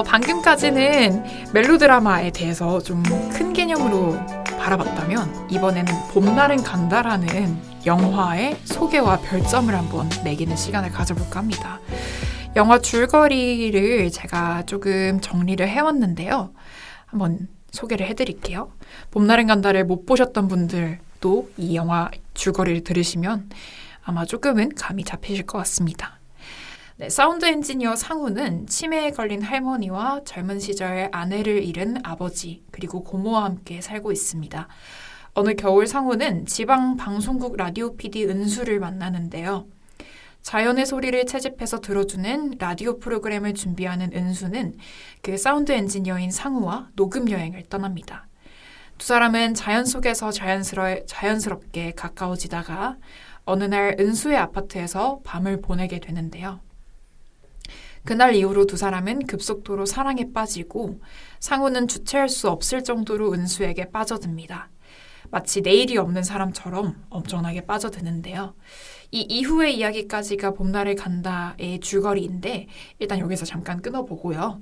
방금까지는 멜로드라마에 대해서 좀 큰 개념으로 바라봤다면 이번에는 봄날은 간다라는 영화의 소개와 별점을 한번 매기는 시간을 가져볼까 합니다. 영화 줄거리를 제가 조금 정리를 해왔는데요. 한번 소개를 해드릴게요. 봄날은 간다를 못 보셨던 분들도 이 영화 줄거리를 들으시면 아마 조금은 감이 잡히실 것 같습니다. 네, 사운드 엔지니어 상우는 치매에 걸린 할머니와 젊은 시절 아내를 잃은 아버지 그리고 고모와 함께 살고 있습니다. 어느 겨울 상우는 지방 방송국 라디오 PD 은수를 만나는데요. 자연의 소리를 채집해서 들어주는 라디오 프로그램을 준비하는 은수는 그 사운드 엔지니어인 상우와 녹음 여행을 떠납니다. 두 사람은 자연 속에서 자연스럽게 가까워지다가 어느 날 은수의 아파트에서 밤을 보내게 되는데요. 그날 이후로 두 사람은 급속도로 사랑에 빠지고 상우는 주체할 수 없을 정도로 은수에게 빠져듭니다. 마치 내일이 없는 사람처럼 엄청나게 빠져드는데요. 이 이후의 이야기까지가 봄날을 간다의 줄거리인데 일단 여기서 잠깐 끊어보고요.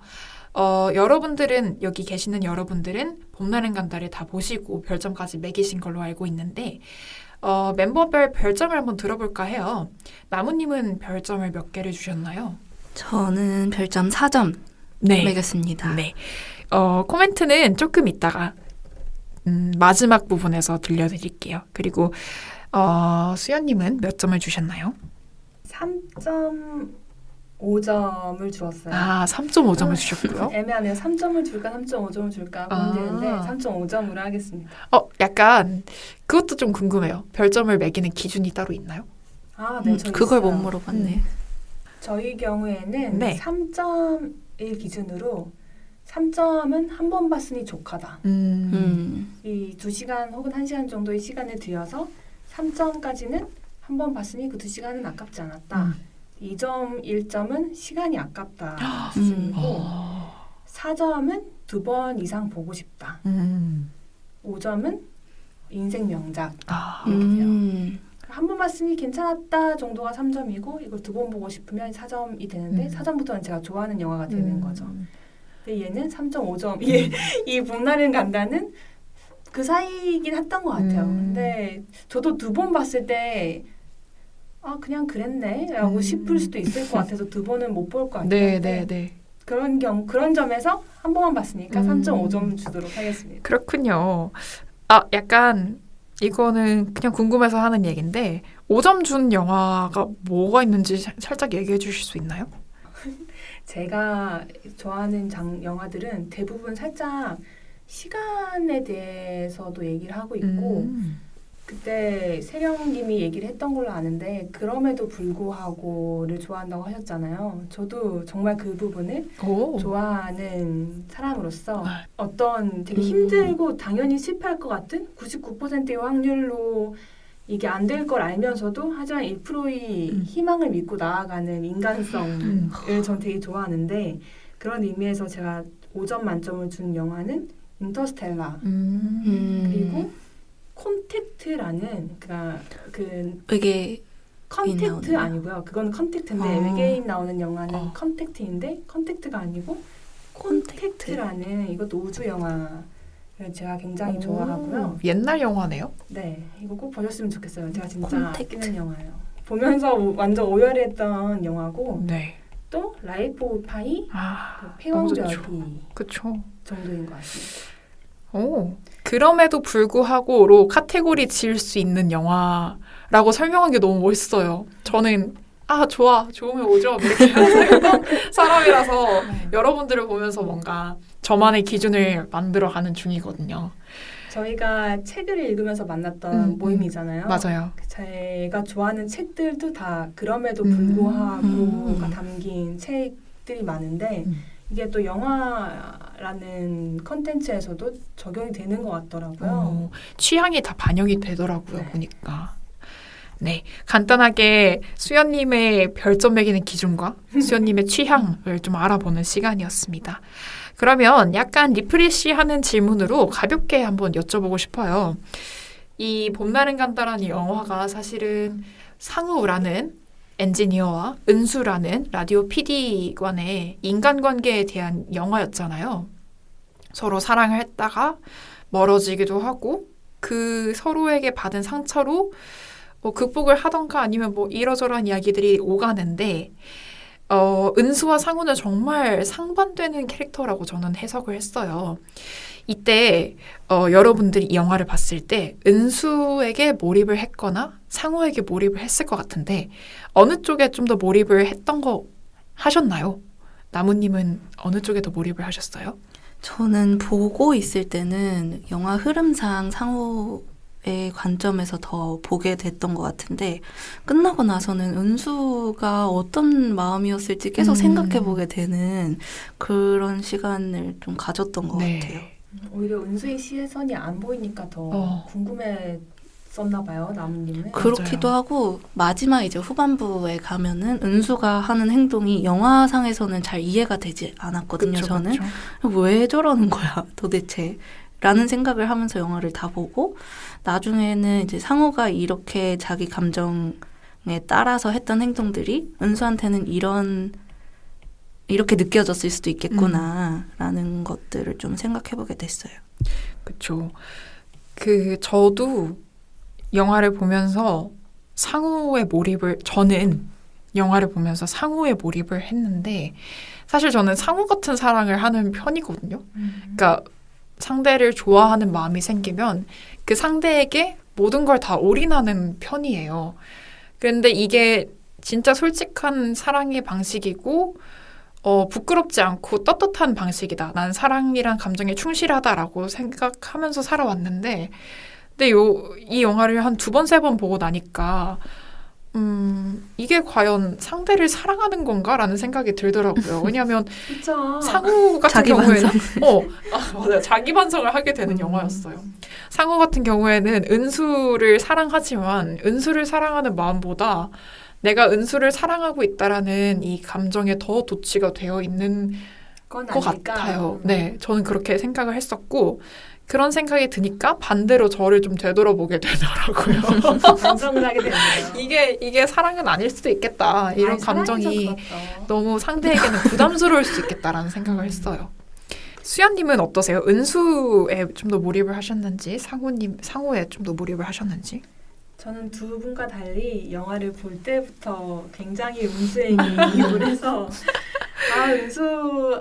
여러분들은 여기 계시는 여러분들은 봄날은 간다를 다 보시고 별점까지 매기신 걸로 알고 있는데 멤버별 별점을 한번 들어볼까 해요. 나무님은 별점을 몇 개를 주셨나요? 저는 별점 4점 매겼습니다. 네. 코멘트는 조금 이따가 마지막 부분에서 들려드릴게요. 그리고 수연님은 몇 점을 주셨나요? 3.5점을 주었어요. 3.5점을 주셨고요. 애매하네요. 3점을 줄까 3.5점을 줄까 고민되는데 3.5점으로 하겠습니다. 약간 그것도 좀 궁금해요. 별점을 매기는 기준이 따로 있나요? 네, 그걸 있어요. 못 물어봤네. 저희 경우에는 네. 3점을 기준으로 3점은 한 번 봤으니 족하다. 이 2시간 혹은 1시간 정도의 시간을 들여서 3점까지는 한 번 봤으니 그 2시간은 아깝지 않았다. 2점, 1점은 시간이 아깝다 수준이고 4점은 2번 이상 보고 싶다. 5점은 인생 명작. 한 번 봤으니 괜찮았다 정도가 3점이고 이걸 2번 보고 싶으면 4점이 되는데 4점부터는 제가 좋아하는 영화가 되는 거죠. 근데 얘는 3.5점. 이 봄날은 간다는 그 사이긴 했던 것 같아요. 근데 저도 2번 봤을 때 그냥 그랬네 라고 싶을 수도 있을 것 같아서 2번은 못 볼 것 같아요. 네. 그런 점에서 한 번만 봤으니까 3.5점 주도록 하겠습니다. 그렇군요. 약간 이거는 그냥 궁금해서 하는 얘기인데 5점 준 영화가 뭐가 있는지 살짝 얘기해 주실 수 있나요? 제가 좋아하는 영화들은 대부분 살짝 시간에 대해서도 얘기를 하고 있고 그때 세령님이 얘기를 했던 걸로 아는데 그럼에도 불구하고를 좋아한다고 하셨잖아요. 저도 정말 그 부분을 좋아하는 사람으로서 어떤 되게 힘들고 당연히 실패할 것 같은 99%의 확률로 이게 안 될 걸 알면서도 하지만 1%의 희망을 믿고 나아가는 인간성을 전 되게 좋아하는데 그런 의미에서 제가 5점 만점을 준 영화는 인터스텔라 그리고 콘택트라는 외계 컨택트 아니고요. 그건 컨택트인데 외계인 나오는 영화는 컨택트인데 컨택트가 아니고 콘택트라는 이것도 우주 영화 제가 굉장히 좋아하고요. 옛날 영화네요? 네. 이거 꼭 보셨으면 좋겠어요. 제가 진짜 아끼는 영화예요. 보면서 완전 오열했던 영화고 또 라이프 오브 파이, 폐왕별이 정도인 것 같습니다. 그럼에도 불구하고로 카테고리 지을 수 있는 영화라고 설명한 게 너무 멋있어요. 저는 좋으면 5점 이렇게 생각하는 사람이라서 여러분들을 보면서 뭔가 저만의 기준을 만들어가는 중이거든요. 저희가 책을 읽으면서 만났던 모임이잖아요. 맞아요. 제가 좋아하는 책들도 다 그럼에도 불구하고가 담긴 책들이 많은데 이게 또 영화라는 컨텐츠에서도 적용이 되는 것 같더라고요. 취향이 다 반영이 되더라고요. 보니까. 네, 간단하게 수연님의 별점 매기는 기준과 수연님의 취향을 좀 알아보는 시간이었습니다. 그러면 약간 리프레시하는 질문으로 가볍게 한번 여쭤보고 싶어요. 이 봄날은 간다라는 영화가 사실은 상우라는 엔지니어와 은수라는 라디오 PD관의 인간관계에 대한 영화였잖아요. 서로 사랑을 했다가 멀어지기도 하고 그 서로에게 받은 상처로 뭐 극복을 하던가 아니면 뭐 이러저러한 이야기들이 오가는데 은수와 상우는 정말 상반되는 캐릭터라고 저는 해석을 했어요. 이때 여러분들이 이 영화를 봤을 때 은수에게 몰입을 했거나 상우에게 몰입을 했을 것 같은데 어느 쪽에 좀 더 몰입을 했던 거 하셨나요? 나무님은 어느 쪽에 더 몰입을 하셨어요? 저는 보고 있을 때는 영화 흐름상 상우의 관점에서 더 보게 됐던 것 같은데 끝나고 나서는 은수가 어떤 마음이었을지 계속 생각해보게 되는 그런 시간을 좀 가졌던 것 같아요. 오히려 은수의 시선이 안 보이니까 더 궁금했었나 봐요, 나무님은. 그렇기도 맞아요. 하고 마지막 이제 후반부에 가면은 은수가 하는 행동이 영화상에서는 잘 이해가 되지 않았거든요. 그쵸, 저는 그쵸. 왜 저러는 거야 도대체 라는 생각을 하면서 영화를 다 보고 나중에는 이제 상우가 이렇게 자기 감정에 따라서 했던 행동들이 은수한테는 이렇게 느껴졌을 수도 있겠구나라는 것들을 좀 생각해보게 됐어요. 그쵸. 저도 영화를 보면서 저는 영화를 보면서 상우에 몰입을 했는데, 사실 저는 상우 같은 사랑을 하는 편이거든요. 그러니까 상대를 좋아하는 마음이 생기면 그 상대에게 모든 걸 다 올인하는 편이에요. 그런데 이게 진짜 솔직한 사랑의 방식이고, 부끄럽지 않고 떳떳한 방식이다. 난 사랑이란 감정에 충실하다라고 생각하면서 살아왔는데, 근데 이 영화를 한 2번, 3번 보고 나니까, 이게 과연 상대를 사랑하는 건가라는 생각이 들더라고요. 왜냐하면 상우 같은 자기 경우에는 반성. 맞아요. 자기 반성을 하게 되는 영화였어요. 상우 같은 경우에는 은수를 사랑하지만 은수를 사랑하는 마음보다 내가 은수를 사랑하고 있다라는 이 감정에 더 도취가 되어 있는 것 같아요. 네, 저는 그렇게 생각을 했었고 그런 생각이 드니까 반대로 저를 좀 되돌아보게 되더라고요. 반성을 하게 되네요. 이게 사랑은 아닐 수도 있겠다. 이런 감정이 너무 상대에게는 부담스러울 수 있겠다라는 생각을 했어요. 수연님은 어떠세요? 은수에 좀 더 몰입을 하셨는지 상우에 좀 더 몰입을 하셨는지? 저는 두 분과 달리 영화를 볼 때부터 굉장히 은수에게 이입을 해서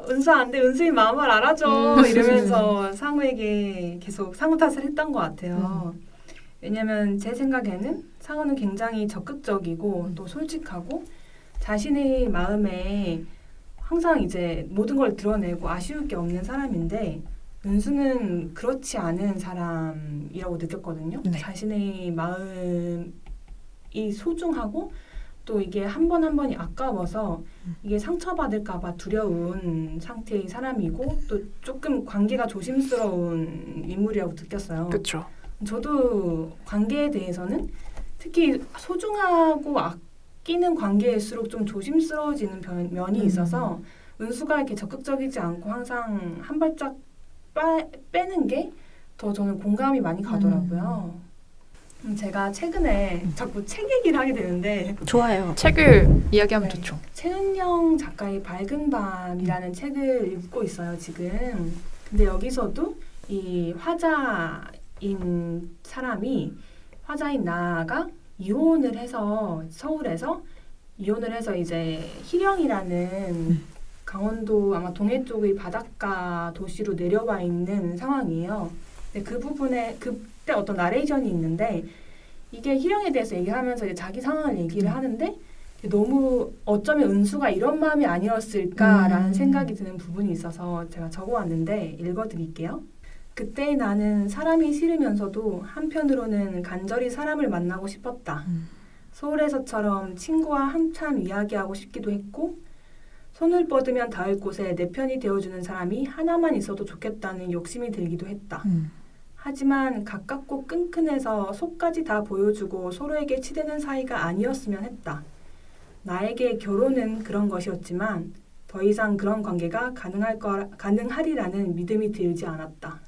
은수 안 돼. 은수의 마음을 알아줘. 이러면서 상우에게 계속 상우 탓을 했던 것 같아요. 왜냐면 제 생각에는 상우는 굉장히 적극적이고 또 솔직하고 자신의 마음에 항상 이제 모든 걸 드러내고 아쉬울 게 없는 사람인데 은수는 그렇지 않은 사람이라고 느꼈거든요. 네. 자신의 마음이 소중하고 또 이게 한 번 한 번이 아까워서 이게 상처받을까봐 두려운 상태의 사람이고 또 조금 관계가 조심스러운 인물이라고 느꼈어요. 그렇죠. 저도 관계에 대해서는 특히 소중하고 아끼는 관계일수록 좀 조심스러워지는 면이 있어서 은수가 이렇게 적극적이지 않고 항상 한 발짝 빼는 게 더 저는 공감이 많이 가더라고요. 제가 최근에 자꾸 책 얘기를 하게 되는데 좋아요. 책을 이야기하면 좋죠. 최은영 작가의 밝은 밤이라는 책을 읽고 있어요, 지금. 근데 여기서도 이 화자인 나아가 이혼을 해서 서울에서 이혼을 해서 이제 희령이라는 강원도 아마 동해 쪽의 바닷가 도시로 내려와 있는 상황이에요. 근데 그 부분에 그때 어떤 나레이션이 있는데 이게 희령에 대해서 얘기하면서 이제 자기 상황을 얘기를 하는데 너무 어쩌면 은수가 이런 마음이 아니었을까라는 생각이 드는 부분이 있어서 제가 적어왔는데 읽어드릴게요. 그때 나는 사람이 싫으면서도 한편으로는 간절히 사람을 만나고 싶었다. 서울에서처럼 친구와 한참 이야기하고 싶기도 했고 손을 뻗으면 닿을 곳에 내 편이 되어주는 사람이 하나만 있어도 좋겠다는 욕심이 들기도 했다. 하지만 가깝고 끈끈해서 속까지 다 보여주고 서로에게 치대는 사이가 아니었으면 했다. 나에게 결혼은 그런 것이었지만 더 이상 그런 관계가 가능하리라는 믿음이 들지 않았다.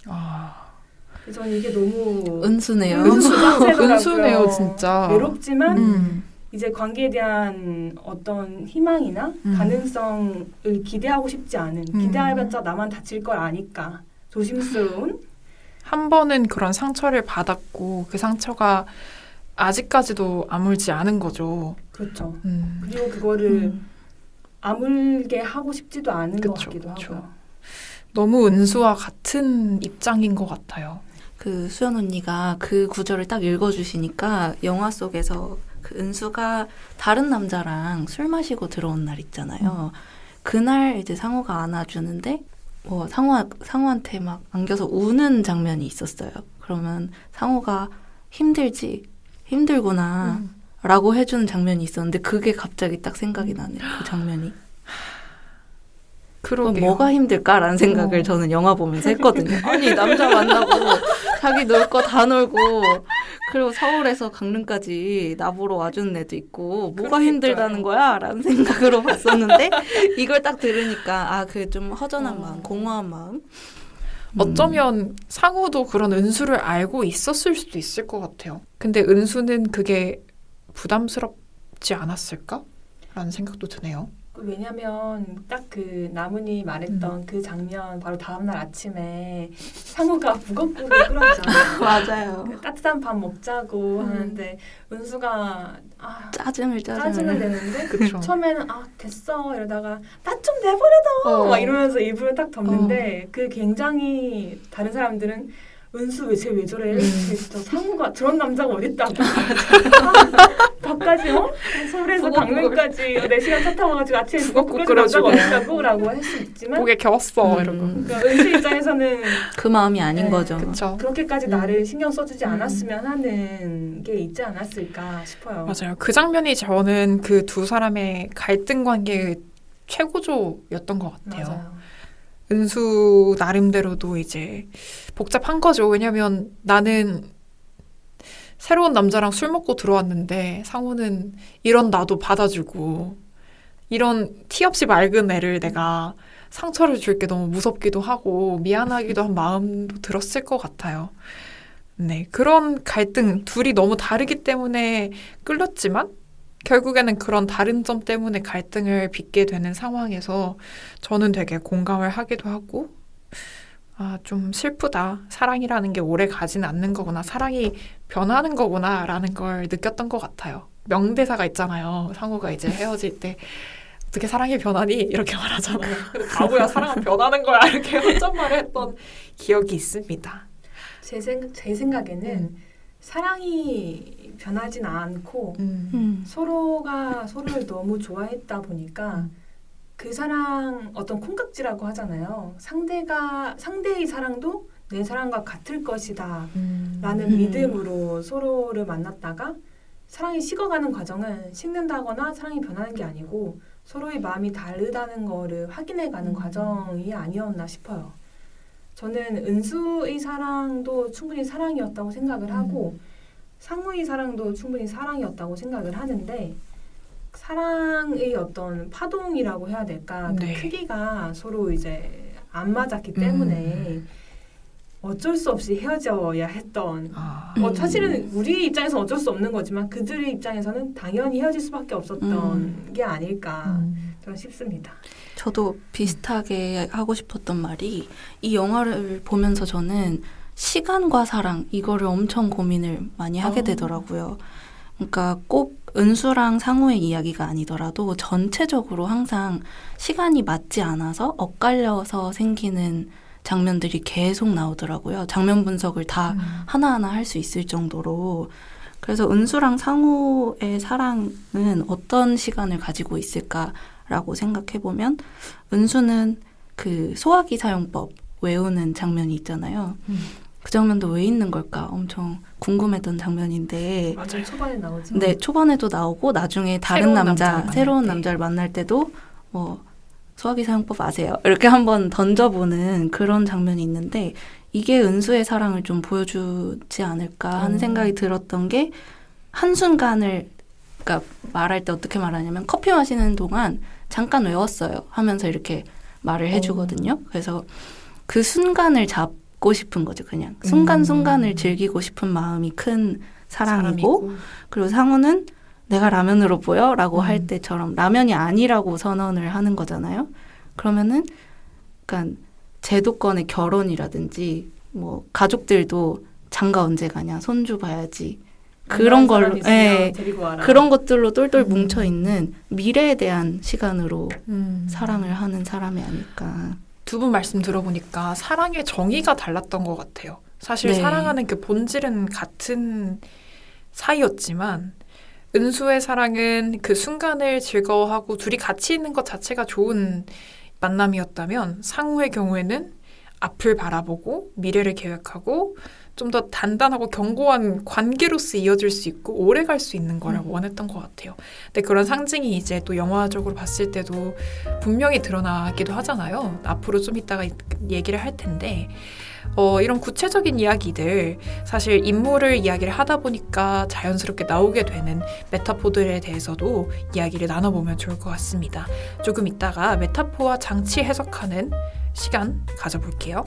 저는 이게 너무 은수네요. 은수네요, 진짜. 외롭지만 이제 관계에 대한 어떤 희망이나 가능성을 기대하고 싶지 않은 기대해봤자 나만 다칠 걸 아니까 조심스러운 한 번은 그런 상처를 받았고 그 상처가 아직까지도 아물지 않은 거죠. 그렇죠. 그리고 그거를 아물게 하고 싶지도 않은 것 그쵸, 같기도 그쵸. 하고요. 너무 은수와 같은 입장인 것 같아요. 그 수연 언니가 그 구절을 딱 읽어주시니까 영화 속에서 그 은수가 다른 남자랑 술 마시고 들어온 날 있잖아요. 그날 이제 상우가 안아주는데 뭐 상우한테 막 안겨서 우는 장면이 있었어요. 그러면 상우가 힘들지? 힘들구나 라고 해주는 장면이 있었는데 그게 갑자기 딱 생각이 나네요. 그 장면이. 그러게요. 뭐가 힘들까라는 생각을 저는 영화 보면서 했거든요. 아니 남자 만나고 자기 놀 거 다 놀고 그리고 서울에서 강릉까지 나보러 와주는 애도 있고 뭐가 그러니까요. 힘들다는 거야? 라는 생각으로 봤었는데 이걸 딱 들으니까 아 그 좀 허전한 마음, 공허한 마음. 어쩌면 상우도 그런 은수를 알고 있었을 수도 있을 것 같아요. 근데 은수는 그게 부담스럽지 않았을까? 라는 생각도 드네요. 왜냐면 딱 그 나문이 말했던 그 장면 바로 다음날 아침에 상우가 북엇국을 끓였잖아요. 맞아요. 그 따뜻한 밥 먹자고 하는데 은수가 짜증을 내는데 그쵸. 처음에는 됐어 이러다가 나 좀 내버려둬 막 이러면서 입을 딱 덮는데 그 굉장히 다른 사람들은 은수 왜 저래? 저 상우가 저런 남자가 어딨다고 밥까지 서울에서 강릉까지 4시간 차 타고 가지고 아침에 북엇국 끓여준 남자가 어딨다고 라고 할 수 있지만 목에 겨웠어 이러고. 그러니까 은수 입장에서는 그 마음이 아닌 네, 거죠. 그쵸. 그렇게까지 나를 신경 써주지 않았으면 하는 게 있지 않았을까 싶어요. 맞아요. 그 장면이 저는 그 두 사람의 갈등 관계의 최고조였던 것 같아요. 맞아요. 은수 나름대로도 이제 복잡한 거죠. 왜냐면 나는 새로운 남자랑 술 먹고 들어왔는데 상우는 이런 나도 받아주고 이런 티 없이 맑은 애를 내가 상처를 줄 게 너무 무섭기도 하고 미안하기도 한 마음도 들었을 것 같아요. 네, 그런 갈등 둘이 너무 다르기 때문에 끌렸지만 결국에는 그런 다른 점 때문에 갈등을 빚게 되는 상황에서 저는 되게 공감을 하기도 하고 좀 슬프다. 사랑이라는 게 오래 가지는 않는 거구나. 사랑이 변하는 거구나 라는 걸 느꼈던 것 같아요. 명대사가 있잖아요. 상우가 이제 헤어질 때 어떻게 사랑이 변하니? 이렇게 말하잖아요. 근데 바보야 사랑은 변하는 거야 이렇게 혼잣말을 했던 기억이 있습니다. 제 생각에는 사랑이 변하진 않고 서로가 서로를 너무 좋아했다 보니까 그 사랑 어떤 콩깍지라고 하잖아요. 상대의 사랑도 내 사랑과 같을 것이다 라는 믿음으로 서로를 만났다가 사랑이 식어가는 과정은 식는다거나 사랑이 변하는 게 아니고 서로의 마음이 다르다는 거를 확인해가는 과정이 아니었나 싶어요. 저는 은수의 사랑도 충분히 사랑이었다고 생각을 하고 상우의 사랑도 충분히 사랑이었다고 생각을 하는데 사랑의 어떤 파동이라고 해야 될까? 네. 그 크기가 서로 이제 안 맞았기 때문에 어쩔 수 없이 헤어져야 했던 사실은 우리 입장에서 어쩔 수 없는 거지만 그들의 입장에서는 당연히 헤어질 수밖에 없었던 게 아닐까 저는 싶습니다. 저도 비슷하게 하고 싶었던 말이 이 영화를 보면서 저는 시간과 사랑 이거를 엄청 고민을 많이 하게 되더라고요. 그러니까 꼭 은수랑 상우의 이야기가 아니더라도 전체적으로 항상 시간이 맞지 않아서 엇갈려서 생기는 장면들이 계속 나오더라고요. 장면 분석을 다 하나하나 할 수 있을 정도로. 그래서 은수랑 상우의 사랑은 어떤 시간을 가지고 있을까라고 생각해보면 은수는 그 소화기 사용법 외우는 장면이 있잖아요. 그 장면도 왜 있는 걸까 엄청 궁금했던 장면인데 맞아요. 초반에 나오죠. 네, 초반에도 나오고 나중에 다른 새로운 남자를 만날 때도 뭐 소화기 사용법 아세요? 이렇게 한번 던져보는 그런 장면이 있는데 이게 은수의 사랑을 좀 보여주지 않을까 하는 생각이 들었던 게 한순간을 그러니까 말할 때 어떻게 말하냐면 커피 마시는 동안 잠깐 외웠어요 하면서 이렇게 말을 해주거든요. 그래서 그 순간을 잡고 싶은 거죠. 그냥 순간순간을 즐기고 싶은 마음이 큰 사랑이고 그리고 상우는 내가 라면으로 보여? 라고 할 때처럼 라면이 아니라고 선언을 하는 거잖아요. 그러면은 약간 제도권의 결혼이라든지 뭐 가족들도 장가 언제 가냐, 손주 봐야지, 그런 걸로, 데리고 와라. 그런 것들로 똘똘 뭉쳐 있는 미래에 대한 시간으로 사랑을 하는 사람이 아닐까. 두 분 말씀 들어보니까 사랑의 정의가 달랐던 것 같아요. 사실 네. 사랑하는 그 본질은 같은 사이였지만 은수의 사랑은 그 순간을 즐거워하고 둘이 같이 있는 것 자체가 좋은 만남이었다면 상우의 경우에는 앞을 바라보고 미래를 계획하고 좀 더 단단하고 견고한 관계로서 이어질 수 있고 오래 갈 수 있는 거를 원했던 것 같아요. 근데 그런 상징이 이제 또 영화적으로 봤을 때도 분명히 드러나기도 하잖아요. 앞으로 좀 이따가 얘기를 할 텐데 이런 구체적인 이야기들, 사실 인물을 이야기를 하다 보니까 자연스럽게 나오게 되는 메타포들에 대해서도 이야기를 나눠보면 좋을 것 같습니다. 조금 이따가 메타포와 장치 해석하는 시간 가져볼게요.